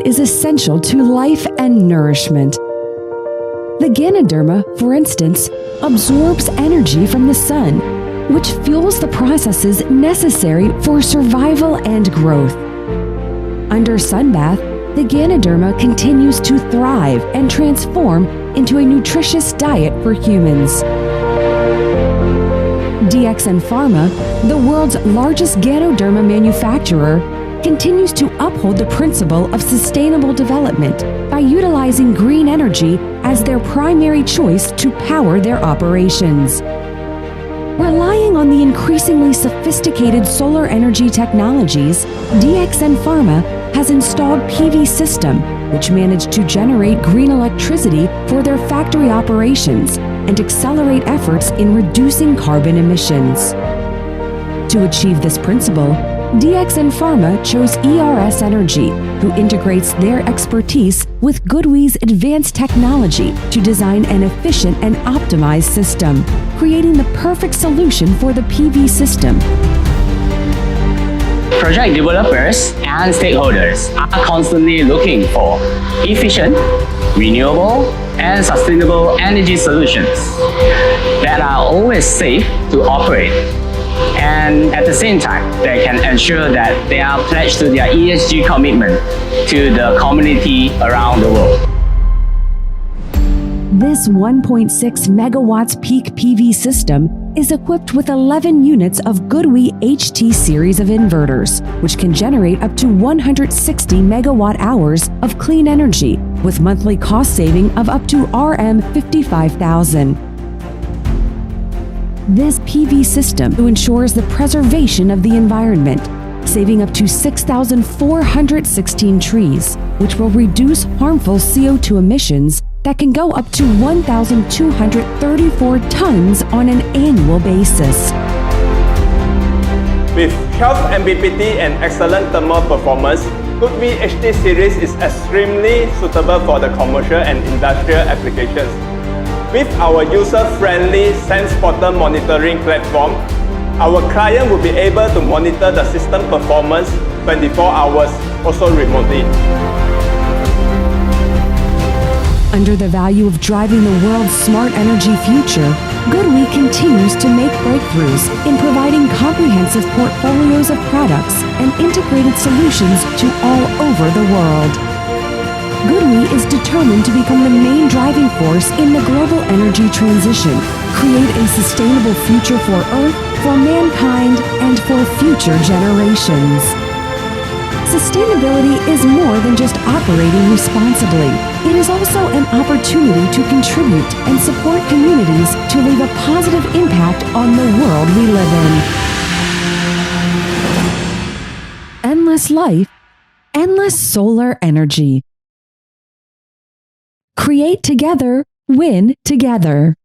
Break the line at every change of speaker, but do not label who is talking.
is essential to life and nourishment. The Ganoderma, for instance, absorbs energy from the sun, which fuels the processes necessary for survival and growth. Under sunbath, the Ganoderma continues to thrive and transform into a nutritious diet for humans. DXN Pharma, the world's largest Ganoderma manufacturer, continues to uphold the principle of sustainable development by utilizing green energy as their primary choice to power their operations. Relying on the increasingly sophisticated solar energy technologies, DXN Pharma has installed PV system, which managed to generate green electricity for their factory operations and accelerate efforts in reducing carbon emissions. To achieve this principle, DXN Pharma chose ERS Energy, who integrates their expertise with GoodWe's advanced technology to design an efficient and optimized system, creating the perfect solution for the PV system.
Project developers and stakeholders are constantly looking for efficient, renewable, and sustainable energy solutions that are always safe to operate, and at the same time, they can ensure that they are pledged to their ESG commitment to the community around the world.
This 1.6 megawatts peak PV system is equipped with 11 units of GoodWe HT series of inverters, which can generate up to 160 megawatt hours of clean energy with monthly cost saving of up to Rm 55,000. This PV system ensures the preservation of the environment, saving up to 6,416 trees, which will reduce harmful CO2 emissions that can go up to 1,234 tons on an annual basis.
With health MPPT and excellent thermal performance, GoodWe HT series is extremely suitable for the commercial and industrial applications. With our user-friendly SensePortal monitoring platform, our client will be able to monitor the system performance 24 hours, also remotely.
Under the value of driving the world's smart energy future, GoodWe continues to make breakthroughs in providing comprehensive portfolios of products and integrated solutions to all over the world. GoodWe is determined to become the main driving force in the global energy transition, create a sustainable future for Earth, for mankind, and for future generations. Sustainability is more than just operating responsibly. It is also an opportunity to contribute and support communities to leave a positive impact on the world we live in. Endless life, endless solar energy. Create together, win together.